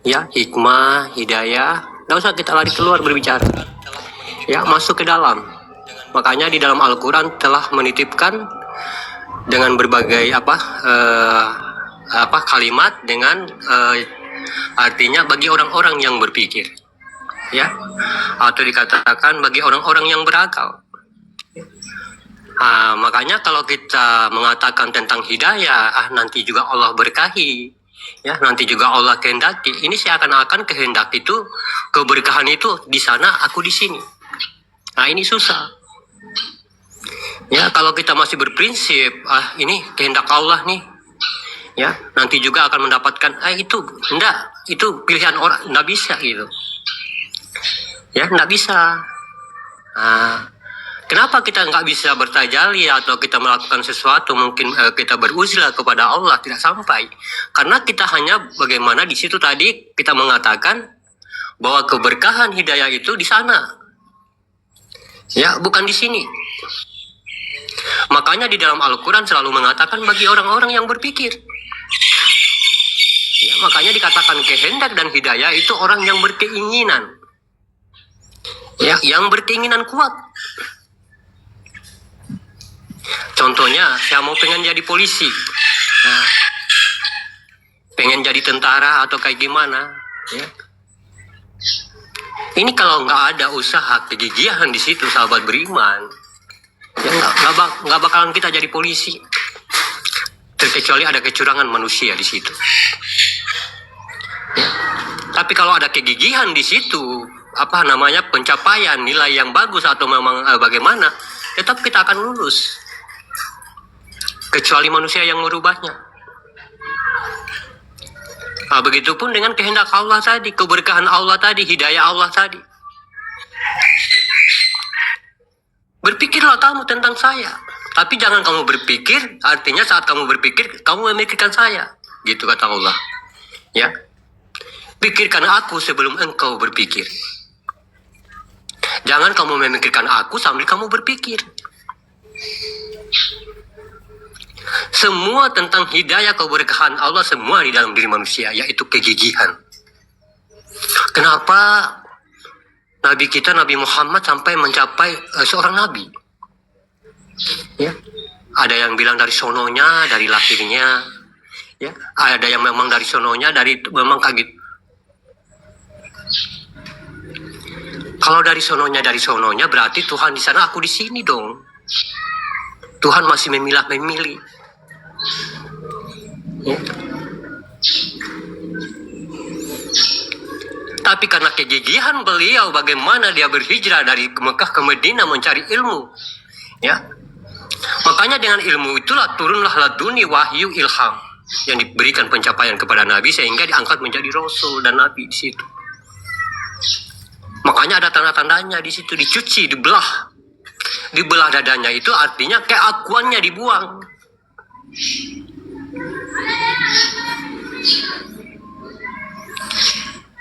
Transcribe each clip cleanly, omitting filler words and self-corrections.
Ya, hikmah, hidayah, nggak usah kita lari keluar berbicara. Ya, masuk ke dalam. Makanya di dalam Al-Quran telah menitipkan dengan berbagai kalimat dengan artinya bagi orang-orang yang berpikir, ya, atau dikatakan bagi orang-orang yang berakal. Makanya kalau kita mengatakan tentang hidayah, nanti juga Allah berkahi, ya, nanti juga Allah kehendaki. Ini seakan-akan kehendak itu, keberkahan itu di sana, aku di sini. Nah, ini susah. Ya, kalau kita masih berprinsip, ini kehendak Allah nih, ya, nanti juga akan mendapatkan, itu pilihan orang, nggak bisa gitu. Ya, nggak bisa. Kenapa kita nggak bisa bertajali atau kita melakukan sesuatu, mungkin kita beruzlah kepada Allah tidak sampai? Karena kita hanya bagaimana di situ tadi kita mengatakan bahwa keberkahan hidayah itu di sana, ya, bukan di sini. Makanya di dalam Al-Quran selalu mengatakan bagi orang-orang yang berpikir. Ya, makanya dikatakan kehendak dan hidayah itu orang yang berkeinginan, ya, yang berkeinginan kuat. Contohnya, saya mau pengen jadi polisi, pengen jadi tentara atau kayak gimana, ya. Ini kalau nggak ada usaha kegigihan di situ, sahabat beriman, ya nggak bakalan kita jadi polisi, terkecuali ada kecurangan manusia di situ. Ya. Tapi kalau ada kegigihan di situ, pencapaian nilai yang bagus atau memang bagaimana, tetap kita akan lulus. Kecuali manusia yang merubahnya. Begitupun dengan kehendak Allah tadi, keberkahan Allah tadi, hidayah Allah tadi. Berpikirlah kamu tentang saya, tapi jangan kamu berpikir, artinya saat kamu berpikir, kamu memikirkan saya, gitu kata Allah. Ya, pikirkan aku sebelum engkau berpikir. Jangan kamu memikirkan aku sambil kamu berpikir. Semua tentang hidayah keberkahan Allah semua di dalam diri manusia, yaitu kegigihan. Kenapa Nabi kita, Nabi Muhammad, sampai mencapai seorang Nabi? Ya, ada yang bilang dari sononya, dari lahirnya, ya, ada yang memang dari sononya, dari memang kaget. Kalau dari sononya berarti Tuhan di sana, aku di sini dong. Tuhan masih memilih. Ya. Tapi karena kegigihan beliau, bagaimana dia berhijrah dari Mekah ke Madinah mencari ilmu, ya, makanya dengan ilmu itulah turunlah laduni wahyu ilham yang diberikan pencapaian kepada Nabi sehingga diangkat menjadi Rasul dan Nabi di situ. Makanya ada tanda-tandanya di situ, dicuci, dibelah dadanya, itu artinya keakuannya dibuang.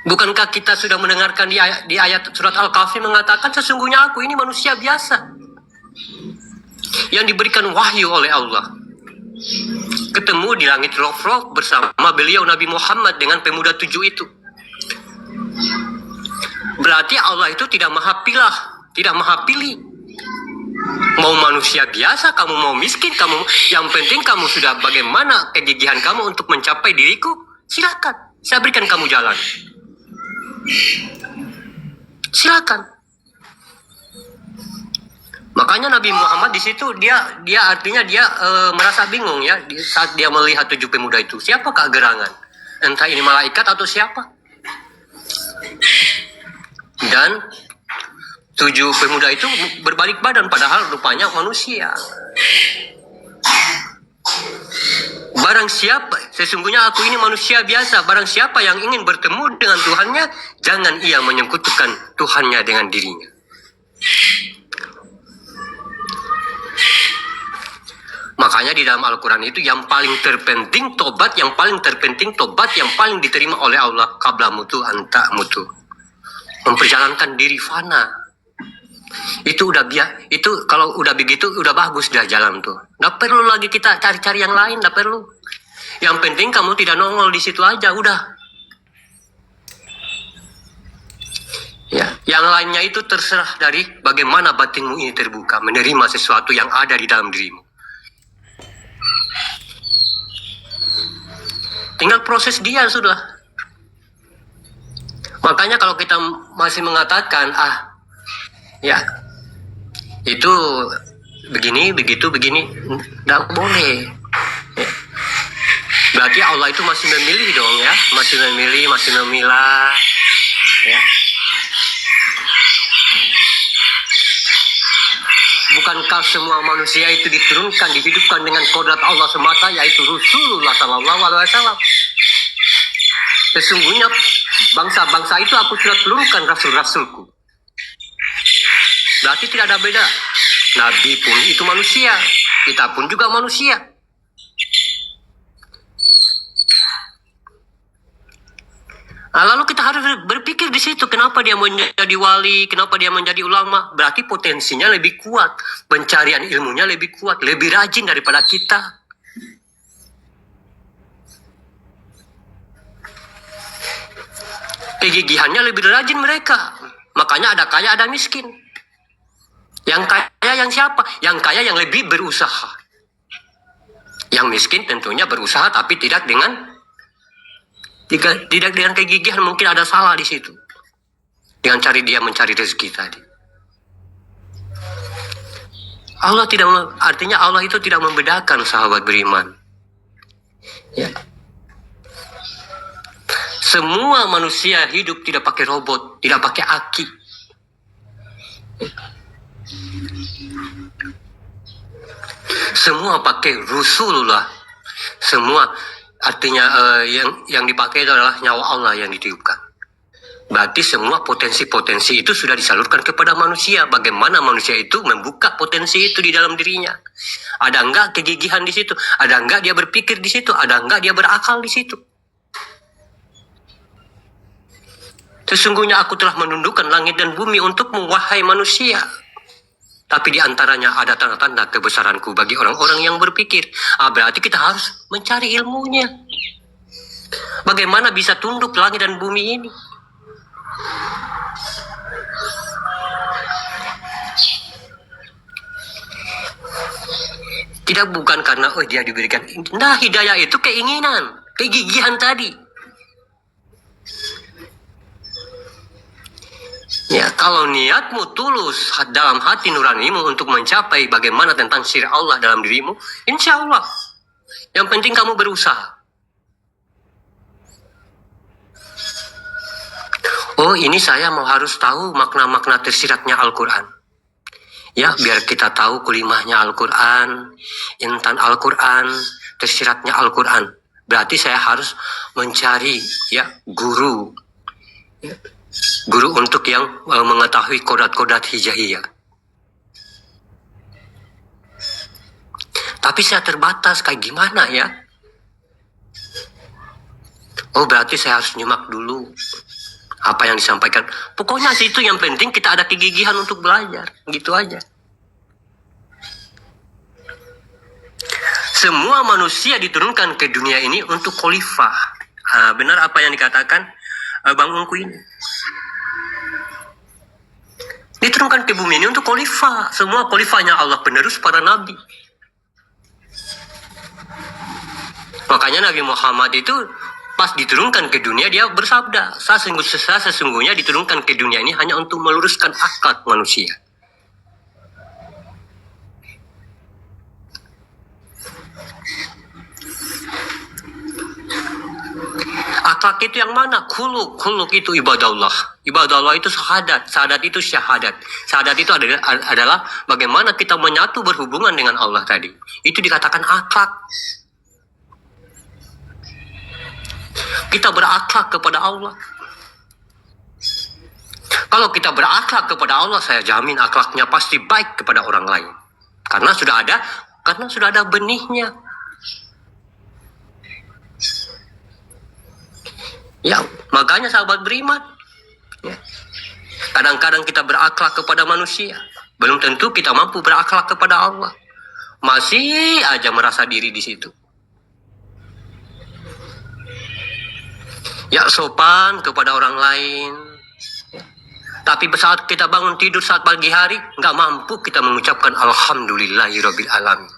Bukankah kita sudah mendengarkan di ayat surat Al-Kahfi mengatakan sesungguhnya aku ini manusia biasa yang diberikan wahyu oleh Allah. Ketemu di langit roh-roh bersama beliau Nabi Muhammad dengan pemuda 7 itu. Berarti Allah itu tidak maha pilih. Mau manusia biasa, kamu mau miskin, yang penting kamu sudah bagaimana kegigihan kamu untuk mencapai diriku, silakan, saya berikan kamu jalan. Silakan. Makanya Nabi Muhammad di situ dia artinya merasa bingung, ya, saat dia melihat 7 pemuda itu. Siapakah gerangan? Entah ini malaikat atau siapa. Dan 7 pemuda itu berbalik badan, padahal rupanya manusia. Barang siapa, sesungguhnya aku ini manusia biasa, barang siapa yang ingin bertemu dengan Tuhannya, jangan ia menyekutukan Tuhannya dengan dirinya. Makanya di dalam Al-Quran itu yang paling terpenting tobat, yang paling diterima oleh Allah, qabla mutu anta mutu. Memperjalankan diri fana. Itu kalau udah begitu udah bagus dah jalan tuh. Nggak perlu lagi kita cari-cari yang lain, nggak perlu. Yang penting kamu tidak nongol di situ aja, udah. Ya, yang lainnya itu terserah dari bagaimana batinmu ini terbuka menerima sesuatu yang ada di dalam dirimu. Tinggal proses dia sudah. Makanya kalau kita masih mengatakan ya itu begini, begitu, begini, tidak boleh. Ya. Berarti Allah itu masih memilih dong ya, masih memilih, masih memilah. Ya. Bukankah semua manusia itu diturunkan, dihidupkan dengan kodrat Allah semata, yaitu Rasulullah Sallallahu Alaihi Wasallam. Sesungguhnya bangsa-bangsa itu aku sudah turunkan rasul-rasulku. Berarti tidak ada beda. Nabi pun itu manusia, kita pun juga manusia. Nah, lalu kita harus berpikir di situ, kenapa dia menjadi wali, kenapa dia menjadi ulama. Berarti potensinya lebih kuat, pencarian ilmunya lebih kuat, lebih rajin daripada kita. Kegigihannya lebih rajin mereka. Makanya ada kaya, ada miskin. Yang kaya yang siapa? Yang kaya yang lebih berusaha. Yang miskin tentunya berusaha tapi tidak dengan kegigihan. Mungkin ada salah di situ. Dengan dia mencari rezeki tadi. Artinya Allah itu tidak membedakan sahabat beriman. Ya. Semua manusia hidup tidak pakai robot, tidak pakai aki. Semua pakai Rasulullah. Semua artinya yang dipakai itu adalah nyawa Allah yang ditiupkan. Berarti semua potensi-potensi itu sudah disalurkan kepada manusia. Bagaimana manusia itu membuka potensi itu di dalam dirinya? Ada enggak kegigihan di situ? Ada enggak dia berpikir di situ? Ada enggak dia berakal di situ? Sesungguhnya aku telah menundukkan langit dan bumi untukmu, wahai manusia. Tapi di antaranya ada tanda-tanda kebesaranku bagi orang-orang yang berpikir. Berarti kita harus mencari ilmunya. Bagaimana bisa tunduk langit dan bumi ini? Tidak bukan karena dia diberikan. Nah, hidayah itu keinginan, kegigihan tadi. Ya, kalau niatmu tulus dalam hati nuranimu untuk mencapai bagaimana tentang syiar Allah dalam dirimu, insya Allah. Yang penting kamu berusaha. Oh, ini saya mau harus tahu makna-makna tersiratnya Al-Quran. Ya, biar kita tahu kulimahnya Al-Quran, intan Al-Quran, tersiratnya Al-Quran. Berarti saya harus mencari guru. Ya. Guru untuk yang mengetahui kodat-kodat hijaiyah. Tapi saya terbatas, kayak gimana ya? Oh, berarti saya harus nyimak dulu apa yang disampaikan. Pokoknya situ yang penting kita ada kegigihan untuk belajar. Gitu aja. Semua manusia diturunkan ke dunia ini untuk khalifah. Benar apa yang dikatakan Bang Ungku ini. Diturunkan ke bumi ini untuk khalifah. Semua khalifahnya Allah, penerus para nabi. Makanya Nabi Muhammad itu pas diturunkan ke dunia, dia bersabda, sesungguhnya diturunkan ke dunia ini hanya untuk meluruskan akhlak manusia. Akhlak itu yang mana? Khuluk itu ibadah Allah. Ibadah Allah itu syahadat. Syahadat itu syahadat. Syahadat itu adalah bagaimana kita menyatu berhubungan dengan Allah tadi. Itu dikatakan akhlak. Kita berakhlak kepada Allah. Kalau kita berakhlak kepada Allah, saya jamin akhlaknya pasti baik kepada orang lain. Karena sudah ada benihnya. Ya, makanya sahabat beriman. Ya. Kadang-kadang kita berakhlak kepada manusia. Belum tentu kita mampu berakhlak kepada Allah. Masih aja merasa diri di situ. Ya, sopan kepada orang lain. Ya. Tapi saat kita bangun tidur saat pagi hari, nggak mampu kita mengucapkan Alhamdulillahirabbil alamin.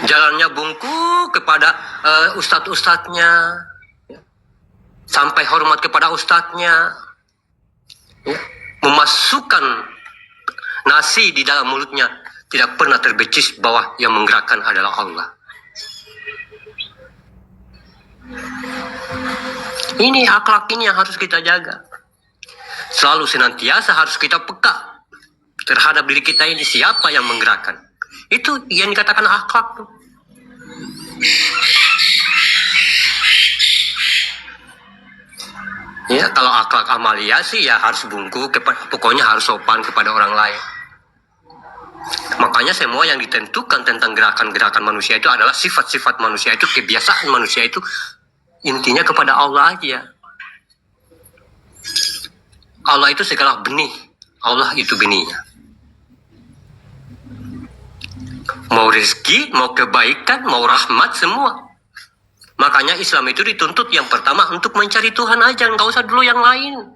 Jalannya bungkuk kepada ustadz-ustadznya, sampai hormat kepada ustadznya, memasukkan nasi di dalam mulutnya, tidak pernah terbecis bahwa yang menggerakkan adalah Allah. Ini akhlak ini yang harus kita jaga. Selalu senantiasa harus kita peka terhadap diri kita ini, siapa yang menggerakkan. Itu yang dikatakan akhlak tuh. Ya, kalau akhlak amalia sih ya harus bungkuk, pokoknya harus sopan kepada orang lain. Makanya semua yang ditentukan tentang gerakan-gerakan manusia itu adalah sifat-sifat manusia itu, kebiasaan manusia itu, intinya kepada Allah aja. Allah itu segala benih, Allah itu benihnya. Mau rezeki, mau kebaikan, mau rahmat, semua. Makanya Islam itu dituntut yang pertama untuk mencari Tuhan aja, nggak usah dulu yang lain.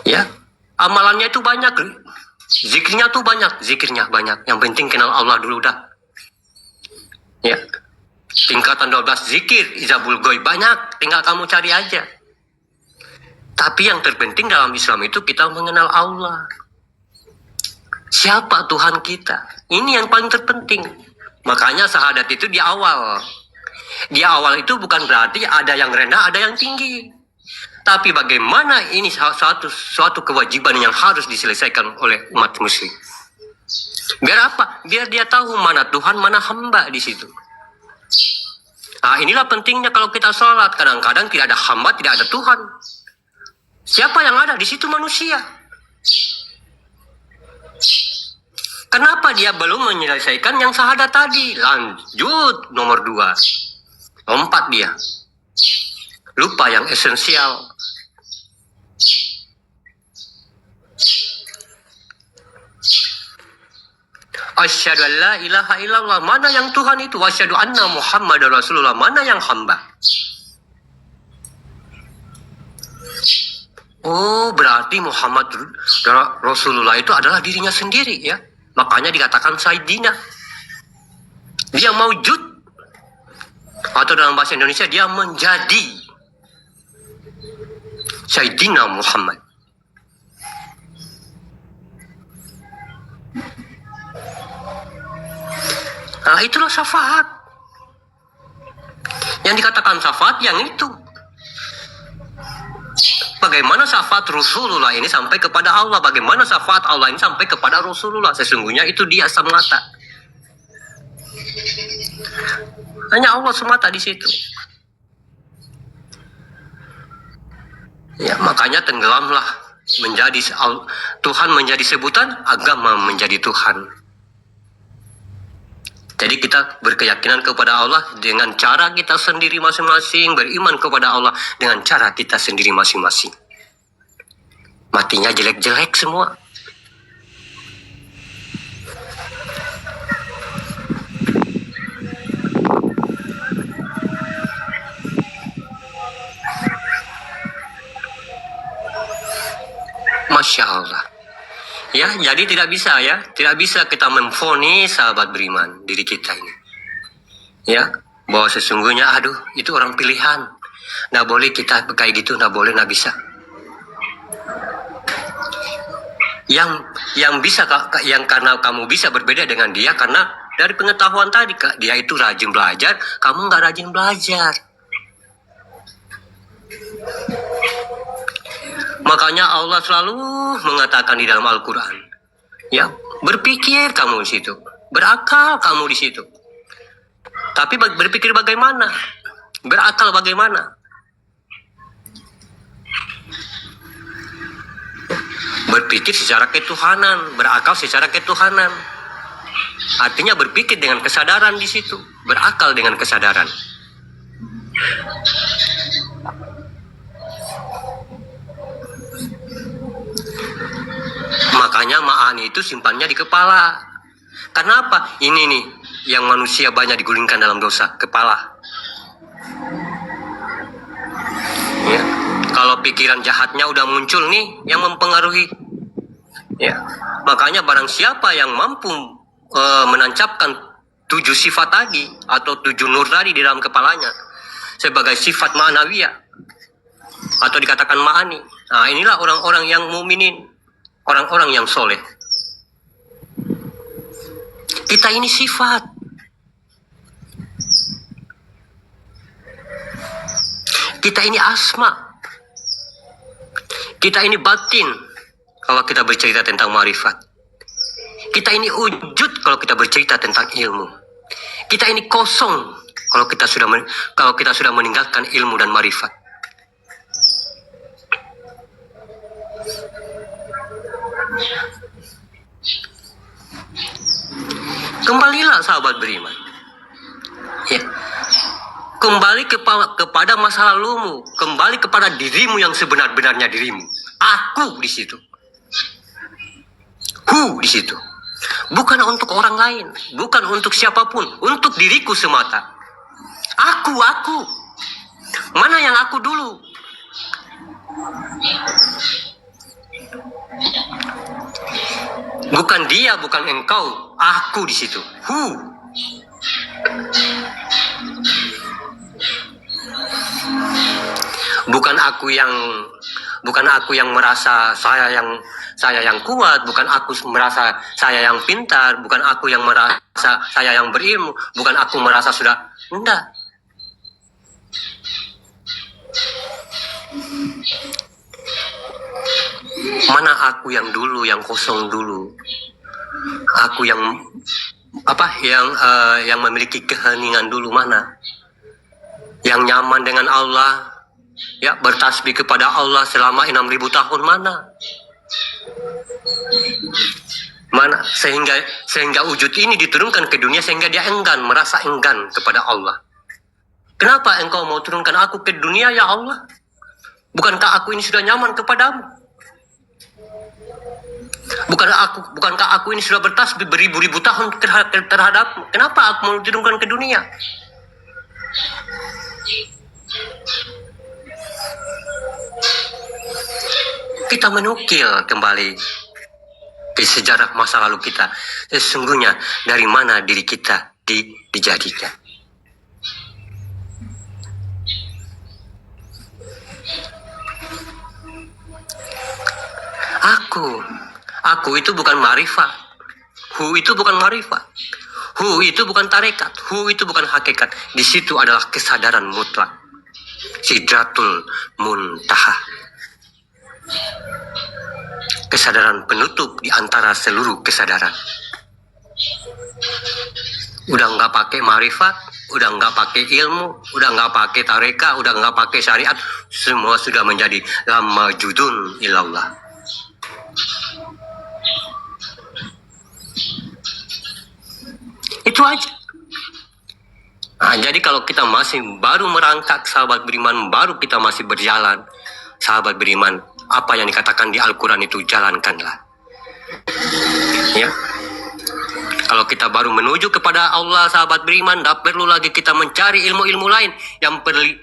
Ya, amalannya itu banyak, zikirnya tuh banyak, Yang penting kenal Allah dulu dah. Ya, tingkatan 12 zikir, Ijabul Ghaib banyak, tinggal kamu cari aja. Tapi yang terpenting dalam Islam itu kita mengenal Allah. Siapa Tuhan kita? Ini yang paling terpenting. Makanya syahadat itu di awal. Di awal itu bukan berarti ada yang rendah, ada yang tinggi. Tapi bagaimana ini suatu kewajiban yang harus diselesaikan oleh umat muslim. Biar apa? Biar dia tahu mana Tuhan, mana hamba di situ. Nah, inilah pentingnya kalau kita sholat. Kadang-kadang tidak ada hamba, tidak ada Tuhan. Siapa yang ada di situ? Manusia. Kenapa dia belum menyelesaikan yang syahadat tadi? Lanjut nomor 2. Lompat dia. Lupa yang esensial. Asyhadu an la ilaha illallah. Mana yang Tuhan itu? Wasyhadu anna Muhammadar Rasulullah. Mana yang hamba? Oh, berarti Muhammad Rasulullah itu adalah dirinya sendiri ya. Makanya dikatakan Sayyidina. Dia maujud. Atau dalam bahasa Indonesia dia menjadi Sayyidina Muhammad. Nah, itulah syafaat. Yang dikatakan syafaat yang itu. Bagaimana syafaat Rasulullah ini sampai kepada Allah? Bagaimana syafaat Allah ini sampai kepada Rasulullah? Sesungguhnya itu dia semata. Hanya Allah semata di situ. Ya, makanya tenggelamlah menjadi Tuhan menjadi sebutan, agama menjadi Tuhan. Jadi kita berkeyakinan kepada Allah dengan cara kita sendiri masing-masing, beriman kepada Allah dengan cara kita sendiri masing-masing. Matinya jelek-jelek semua. Masya Allah. Ya, jadi tidak bisa kita memvonis sahabat beriman diri kita ini. Ya, bahwa sesungguhnya itu orang pilihan. Nggak boleh kita kayak gitu, nggak boleh, nggak bisa. Yang bisa, yang karena kamu bisa berbeda dengan dia karena dari pengetahuan tadi, dia itu rajin belajar, kamu nggak rajin belajar. Makanya Allah selalu mengatakan di dalam Al-Quran, ya, berpikir kamu di situ, berakal kamu di situ. Tapi berpikir bagaimana? Berakal bagaimana? Berpikir secara ketuhanan, berakal secara ketuhanan. Artinya berpikir dengan kesadaran di situ, berakal dengan kesadaran. Makanya ma'ani itu simpannya di kepala. Karena apa? Ini nih yang manusia banyak digulingkan dalam dosa, kepala. Ya. Kalau pikiran jahatnya udah muncul nih yang mempengaruhi. Ya. Makanya barang siapa yang mampu menancapkan 7 sifat tadi atau 7 nur tadi di dalam kepalanya sebagai sifat ma'nawiyah atau dikatakan ma'ani. Nah, inilah orang-orang yang mukminin, orang-orang yang soleh. Kita ini sifat. Kita ini asma. Kita ini batin kalau kita bercerita tentang ma'rifat. Kita ini wujud kalau kita bercerita tentang ilmu. Kita ini kosong kalau kita sudah meninggalkan ilmu dan ma'rifat. Kembalilah sahabat beriman. Ya. Kembali kepada masa lalumu, kembali kepada dirimu yang sebenar-benarnya dirimu. Aku di situ. Di situ. Bukan untuk orang lain, bukan untuk siapapun, untuk diriku semata. Aku. Mana yang aku dulu? Bukan dia, bukan engkau, aku di situ. Bukan aku yang merasa saya yang kuat, bukan aku merasa saya yang pintar, bukan aku yang merasa saya yang berilmu, bukan aku merasa sudah enggak. Mana aku yang dulu, yang kosong dulu. Aku yang yang memiliki keheningan dulu, mana? Yang nyaman dengan Allah, ya, bertasbih kepada Allah selama 6.000 tahun, mana? Mana? Sehingga wujud ini diturunkan ke dunia, sehingga dia merasa enggan kepada Allah. Kenapa engkau mau turunkan aku ke dunia, ya Allah? Bukankah aku ini sudah nyaman kepadamu? Bukankah aku ini sudah bertasbih beribu-ribu tahun terhadapmu? Kenapa aku mau diturunkan ke dunia? Kita menukil kembali ke sejarah masa lalu kita. Sesungguhnya dari mana diri kita dijadikan. Aku itu bukan ma'rifat. Itu bukan ma'rifat. Itu bukan tarekat. Itu bukan hakikat. Di situ adalah kesadaran mutlak. Sidratul muntaha. Kesadaran penutup di antara seluruh kesadaran. Udah nggak pakai ma'rifat, udah nggak pakai ilmu, udah nggak pakai tareka, udah nggak pakai syariat, semua sudah menjadi lama judun ilallah. Itu aja. Nah, jadi kalau kita masih baru merangkak, sahabat beriman, baru kita masih berjalan, sahabat beriman, apa yang dikatakan di Al-Quran itu jalankanlah. Ya. Kalau kita baru menuju kepada Allah, sahabat beriman, tidak perlu lagi kita mencari ilmu-ilmu lain.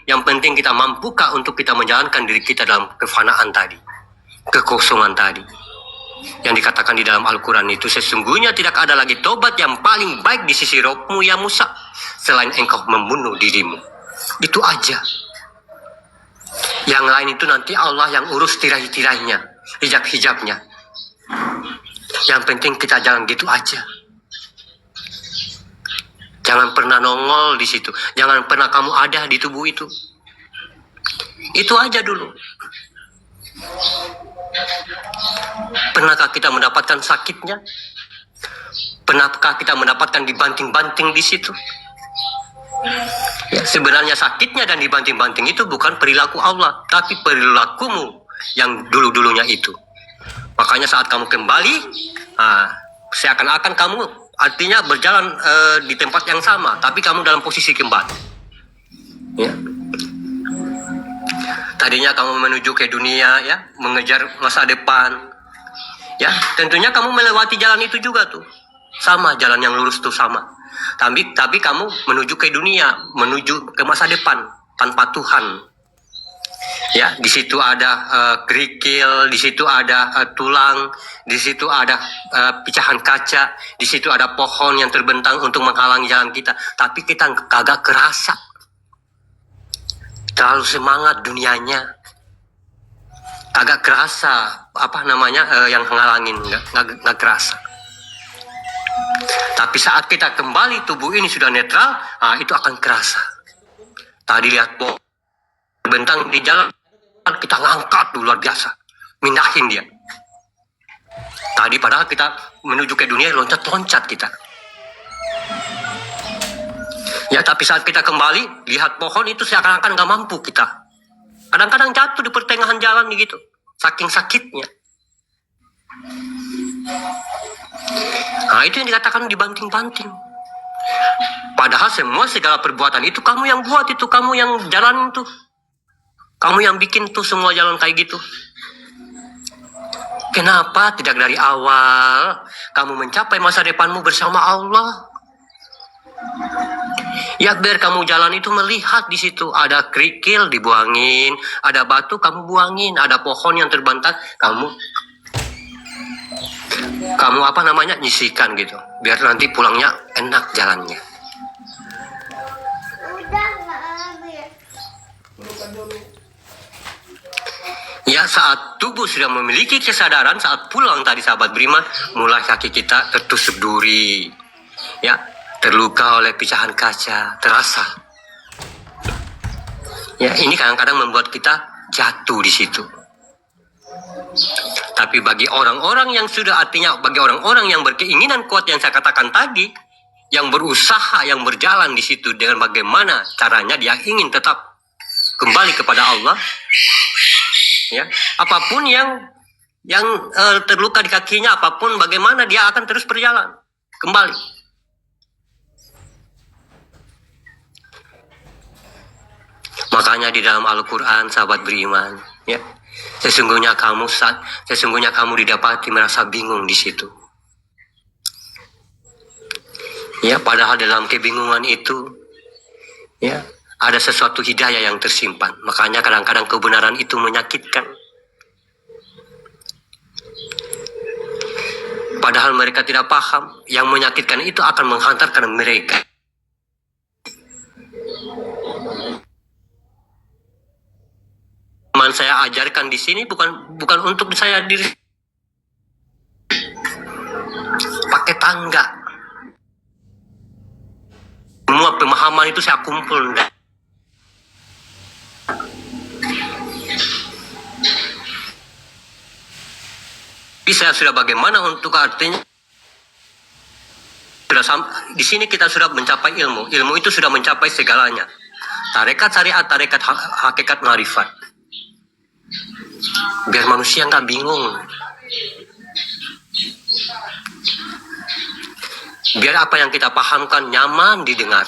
Yang penting kita mampukah untuk kita menjalankan diri kita dalam kefanaan tadi, kekosongan tadi. Yang dikatakan di dalam Al-Quran itu, sesungguhnya tidak ada lagi tobat yang paling baik di sisi Rabbmu ya Musa, selain engkau membunuh dirimu. Itu aja. Yang lain itu nanti Allah yang urus tirai-tirainya, hijab-hijabnya. Yang penting kita jalan gitu aja. Jangan pernah nongol di situ. Jangan pernah kamu ada di tubuh itu. Itu aja dulu. Pernahkah kita mendapatkan sakitnya? Pernahkah kita mendapatkan dibanting-banting di situ? Ya, sebenarnya sakitnya dan dibanting-banting itu bukan perilaku Allah, tapi perilakumu yang dulu-dulunya itu. Makanya saat kamu kembali, seakan-akan kamu artinya berjalan di tempat yang sama, tapi kamu dalam posisi kembali. Ya. Tadinya kamu menuju ke dunia, ya, mengejar masa depan. Ya, tentunya kamu melewati jalan itu juga tuh. Sama, jalan yang lurus itu sama. Tapi kamu menuju ke dunia, menuju ke masa depan tanpa Tuhan. Ya, di situ ada kerikil, di situ ada tulang, di situ ada pecahan kaca, di situ ada pohon yang terbentang untuk menghalangi jalan kita. Tapi kita kagak kerasa. Terlalu semangat dunianya. Kagak kerasa yang ngalangin, nggak kerasa. Tapi saat kita kembali tubuh ini sudah netral, itu akan kerasa. Tadi lihat pohon terbentang di jalan, kita ngangkat luar biasa, mindahin dia. Tadi padahal kita menuju ke dunia loncat-loncat kita. Ya, tapi saat kita kembali lihat pohon itu seakan-akan nggak mampu kita. Kadang-kadang jatuh di pertengahan jalan gitu, saking sakitnya. Nah, itu yang dikatakan dibanting-banting. Padahal segala perbuatan itu kamu yang buat, itu kamu yang jalan itu. Kamu yang bikin tuh semua jalan kayak gitu. Kenapa tidak dari awal kamu mencapai masa depanmu bersama Allah? Ya, biar kamu jalan itu melihat di situ ada kerikil dibuangin, ada batu kamu buangin, ada pohon yang terbentang kamu nyisikan gitu. Biar nanti pulangnya enak jalannya. Ya, saat tubuh sudah memiliki kesadaran, saat pulang tadi sahabat beriman, mulai kaki kita tertusuk duri, ya, terluka oleh pecahan kaca, terasa. Ya, ini kadang-kadang membuat kita jatuh di situ. Tapi bagi orang-orang yang bagi orang-orang yang berkeinginan kuat yang saya katakan tadi, yang berusaha, yang berjalan di situ dengan bagaimana caranya dia ingin tetap kembali kepada Allah, ya, apapun yang terluka di kakinya, apapun bagaimana dia akan terus berjalan kembali. Makanya di dalam Al-Quran sahabat beriman, ya, sesungguhnya kamu didapati merasa bingung di situ. Ya, padahal dalam kebingungan itu, ya, ada sesuatu hidayah yang tersimpan. Makanya kadang-kadang kebenaran itu menyakitkan. Padahal mereka tidak paham, yang menyakitkan itu akan menghantarkan mereka. Teman saya ajarkan di sini bukan untuk saya diri. Pakai tangga. Semua pemahaman itu saya kumpul. Saya sudah bagaimana untuk artinya di sini kita sudah mencapai ilmu itu sudah mencapai segalanya, tarekat syariat, tarekat hakikat marifat, biar manusia nggak bingung, biar apa yang kita pahamkan nyaman didengar,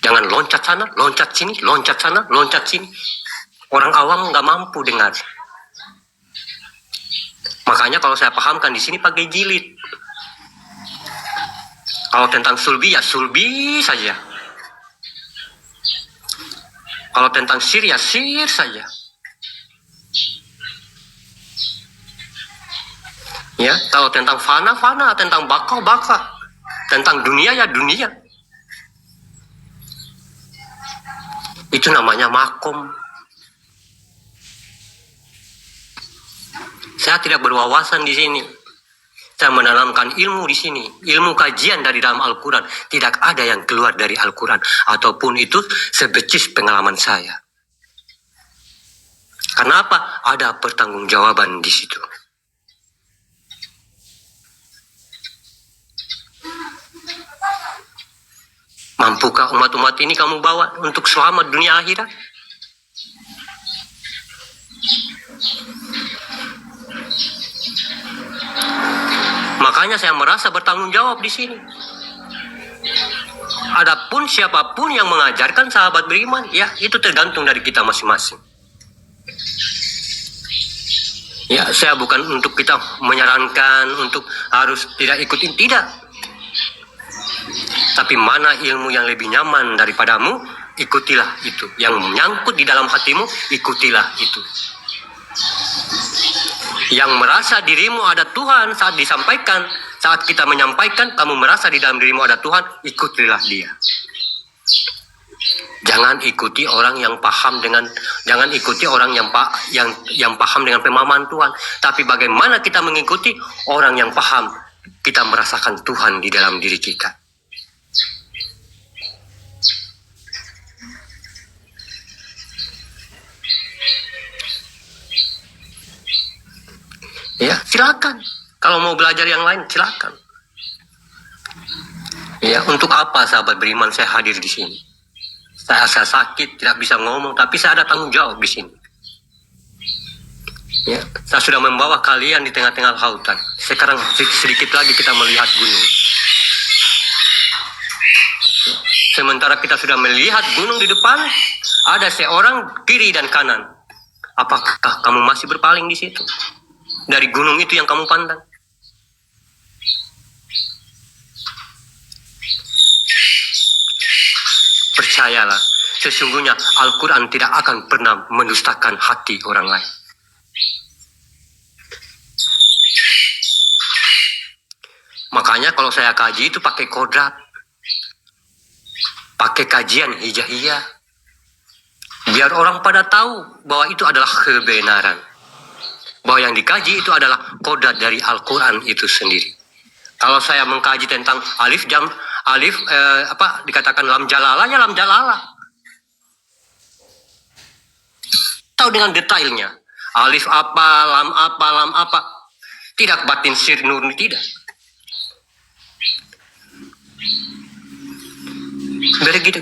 jangan loncat sana loncat sini, loncat sana loncat sini, orang awam nggak mampu dengar. Makanya kalau saya pahamkan di sini pakai jilid. Kalau tentang sulbi ya sulbi saja. Kalau tentang sir ya sir saja. Ya, kalau tentang fana, tentang baka, tentang dunia ya dunia. Itu namanya makom. Saya tidak berwawasan di sini. Saya menanamkan ilmu di sini, ilmu kajian dari dalam Al-Quran. Tidak ada yang keluar dari Al-Quran, ataupun itu sebecis pengalaman saya. Kenapa? Ada pertanggungjawaban di situ. Mampukah umat-umat ini kamu bawa untuk selamat dunia akhirat? Makanya saya merasa bertanggung jawab di sini. Adapun siapapun yang mengajarkan sahabat beriman, ya itu tergantung dari kita masing-masing. Ya, saya bukan untuk kita menyarankan untuk harus tidak ikutin, tidak. Tapi mana ilmu yang lebih nyaman daripadamu, ikutilah itu. Yang menyangkut di dalam hatimu, ikutilah itu. Yang merasa dirimu ada Tuhan saat disampaikan, saat kita menyampaikan, kamu merasa di dalam dirimu ada Tuhan, ikutilah dia. Jangan ikuti orang yang paham dengan, jangan ikuti orang yang paham dengan pemahaman Tuhan. Tapi bagaimana kita mengikuti orang yang paham, kita merasakan Tuhan di dalam diri kita. Ya, silakan. Kalau mau belajar yang lain, silakan. Ya, untuk apa sahabat beriman saya hadir di sini? Saya sakit, tidak bisa ngomong, tapi saya ada tanggung jawab di sini. Ya, saya sudah membawa kalian di tengah-tengah lautan. Sekarang sedikit lagi kita melihat gunung. Sementara kita sudah melihat gunung di depan, ada seorang kiri dan kanan. Apakah kamu masih berpaling di situ? Dari gunung itu yang kamu pandang. Percayalah, sesungguhnya Al-Quran tidak akan pernah mendustakan hati orang lain. Makanya kalau saya kaji itu pakai kodrat, pakai kajian hijaiyah, biar orang pada tahu bahwa itu adalah kebenaran, bahwa yang dikaji itu adalah kodrat dari Al-Quran itu sendiri. Kalau saya mengkaji tentang dikatakan lam jalalah, ya lam jalalah. Tahu dengan detailnya. Alif apa, lam apa, lam apa. Tidak batin sir nurni, tidak.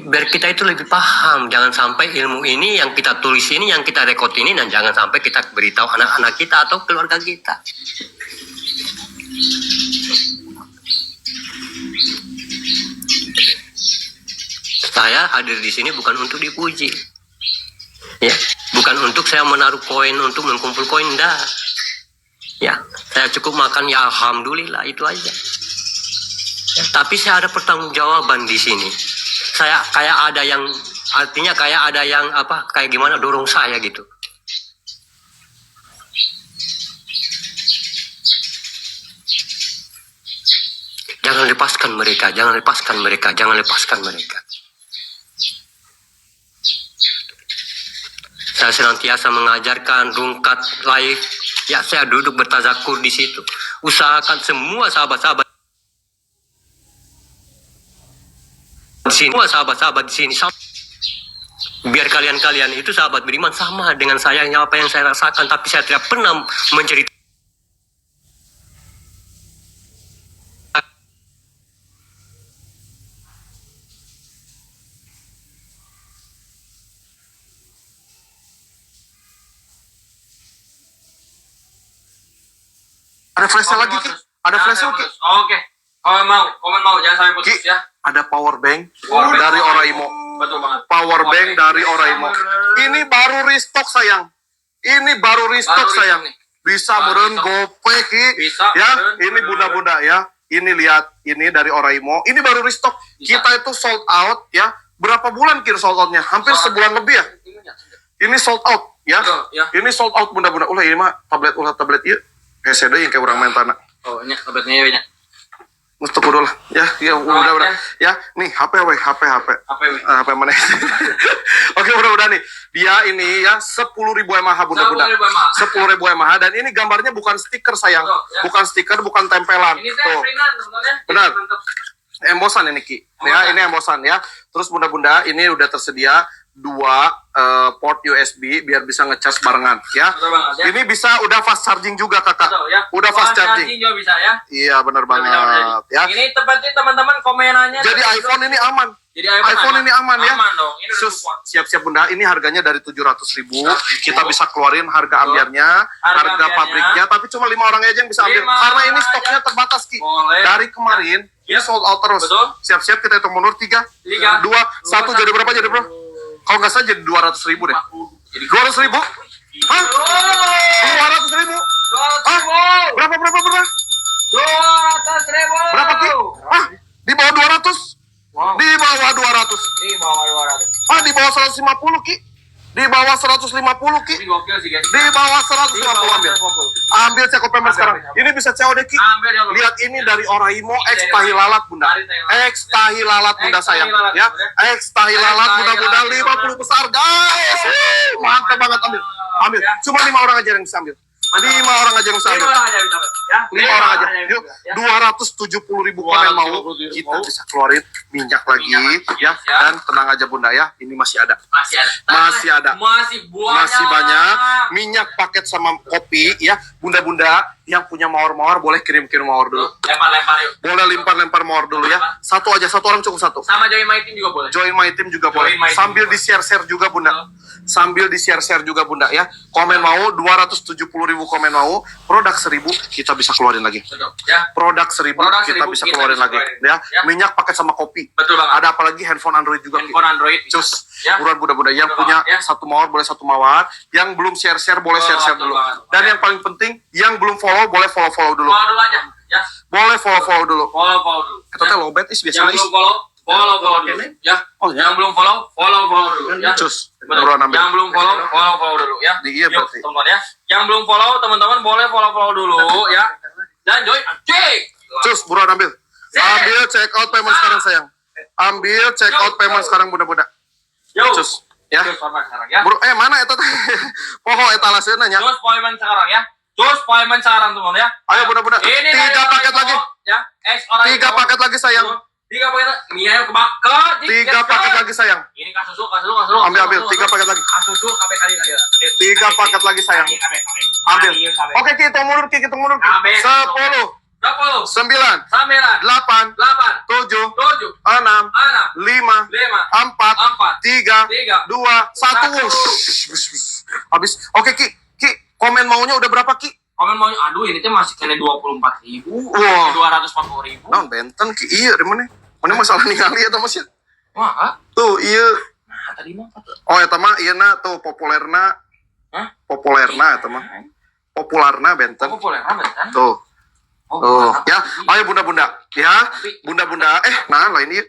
Biar kita itu lebih paham. Jangan sampai ilmu ini yang kita tulis ini, yang kita rekod ini, dan jangan sampai kita beritahu anak-anak kita atau keluarga kita. Saya hadir di sini bukan untuk dipuji, ya, bukan untuk saya menaruh koin untuk mengkumpul koin, dah. Ya, saya cukup makan, ya alhamdulillah, itu aja. Ya, tapi saya ada pertanggungjawaban di sini. Saya kayak ada yang, artinya kayak ada yang kayak gimana dorong saya gitu. Jangan lepaskan mereka, jangan lepaskan mereka, jangan lepaskan mereka. Saya senantiasa mengajarkan rungkat live. Ya, saya duduk bertazakur di situ. Usahakan semua sahabat-sahabat di sini, semua sahabat-sahabat di sini, biar kalian itu sahabat beriman sama dengan saya, apa yang saya rasakan, tapi saya tidak pernah menceritakan. Ada flashnya lagi, Ki. Ada flashnya, Ki. Oke. Komen mau, jangan sampai putus, Ki, ya. ada power bank dari Oraimo. Betul banget. Power bank dari Oraimo. Ini baru restock, sayang. Ini baru restock, sayang. Bisa meren gope, Ki. Bisa, ya, meren. ini bunda-bunda ya. Ini lihat, ini dari Oraimo. Ini baru restock. Bisa. Kita itu sold out ya. Berapa bulan kira sold outnya? Hampir sebulan lebih ya. Ini sold out ya. Betul, ya. Ini sold out bunda-bunda. Ulah ini mah tablet iya. PSD yang kayak orang main tanah. Oh, ini tabletnya ya. Mesti kudu lah. Ya, udah. Ya, nih HP HP mana? Oke, udah nih. Dia ini ya 10.000 mAh bunda-bunda. 10.000 mAh dan ini gambarnya bukan stiker, sayang. Betul, ya. Bukan stiker, bukan tempelan. Ini Tuh. printan sebenarnya. Benar. Embosan ini, Ki. Ya, ini embosan ya. Terus bunda-bunda ini udah tersedia 2 port USB biar bisa ngecas barengan ya. Betul banget, ya. Ini bisa udah fast charging juga, Kakak. Betul, ya. Udah fast charging. juga bisa ya. Iya, benar banget ya. Ini tempatin teman-teman komenannya. Jadi iPhone ini aman. Jadi iPhone ini aman ya. Aman dong. Ini udah support. Siap-siap bunda, ini harganya dari 700.000. Kita bisa keluarin harga ambiarnya, harga ambiarnya. pabriknya, tapi cuma 5 orang aja yang bisa ambil. 5 Karena ini orang stoknya aja. terbatas, Ki. Boleh. Dari kemarin, ini Ya. sold out terus. Betul. Siap-siap kita hitung mundur 3, 2, 1, jadi berapa jadi bro? Kalau nggak salah jadi 200.000 deh. Jadi 200.000? Hah? 200.000? Berapa? 200.000. Berapa Ki? Ah, di bawah 200. Wow. Di bawah 200. Di bawah 200. Ah, di bawah 150 Ki. Di bawah 150 Ki. Ini gokil sih guys. Di bawah Di 150 bawah ambil. 150. Ambil ceko payment sekarang. Ini bisa COD Ki. Ambil ya, Bang. Lihat ini dari Oraimo X tahi lalat Bunda. X tahi lalat Bunda X tahi sayang. lalat, Ya, Bunda. X tahi lalat tahi Bunda-bunda lalat, 50 besar guys. Mantap banget ambil. Ambil. Cuma 5 orang aja yang bisa ambil. 5 orang aja yang bisa Ini ambil. orang aja bisa. Ya. 5 orang aja. Yuk, Ya. 270.000 komen mau 270.000. kita bisa keluarin minyak lagi ya. Dan tenang aja Bunda ya, ini masih ada. Masih ada. Masih ada. Masih banyak. Masih banyak minyak paket sama kopi ya. Bunda-bunda yang punya mawar-mawar boleh kirim-kirim mawar dulu. Lempar-lempar yuk. Boleh lempar-lempar mawar dulu ya. Satu aja, satu orang cukup satu. Sama join my team juga boleh. Join my team juga boleh. Join my team Sambil juga. di share-share juga Bunda. Sambil di share-share juga Bunda ya. Komen mau 270.000 komen mau, produk 1.000 kita bisa keluarin lagi. Betul. Ya. Produk 1.000 Produk kita 1.000 bisa kita keluarin bisa lagi keluarin. ya. Ya. Minyak paket sama kopi. Betul banget. Ada apa lagi handphone Android juga. Ki. Handphone Android bisa. Cus, Ya. buruan Bunda-Bunda yang Betul punya banget, ya. satu mawar boleh satu mawar, yang belum share-share boleh Betul, share-share betul dulu. banget. Dan Ya. yang paling penting yang belum follow boleh follow-follow dulu. Follow dulu aja. Ya. Boleh follow-follow dulu. Follow dulu. Kita teh lowbat is Yang biasanya is. belum follow dulu. Ya. Oh, ya. Yang belum follow dulu. Ya. Cus, Betul. buruan ambil. Yang belum follow dulu ya. Iya, Yuk, berarti. teman-teman ya. Yang belum follow teman-teman boleh follow dulu ya. Dan join anjing. Cus, buruan ambil. Ambil check out payment sekarang sayang. Ambil check out payment sekarang Bunda-Bunda. Yo. Cus, ya. Terus payment sekarang ya. Bro, mana eta teh? Poho etalase nanya. Terus payment sekarang ya. Terus payment sekarang teman-teman ya. Ayo Bunda-Bunda. Ini 3 dari paket orang lagi. Jawa, ya. X orang 3 Jawa. paket lagi sayang. 3 paket. Ini ayo kebakar. 3 paket lagi sayang. Ini kasus lu. Ambil 3 paket lagi. Kasus lu kali. 3 paket lagi sayang. Ambil. Oke, kita mundur, kita mundur. 10, 10, 9, 9, 8, 8, 7, 7, 6, 6, 5, 5, 4, 3, 2, 1. Satu. Habis. Oke, Ki. Komen maunya udah berapa, Ki? Komen mau, aduh ini tuh masih kena 24.000, Wah. 240.000. Naon benten Ki? Iya, di mana? Mana masalah ningali eta masih? Wah, Tuh, iya. nah tadi mah. Oh, eta mah ieu na tuh populerna. Hah? Populerna eta mah. Popularna benten. Populer amat kan? Tuh. Oh, Tuh, mantap. ya. Ayo Bunda-bunda. Ya. Bunda-bunda. Nah lain ieu.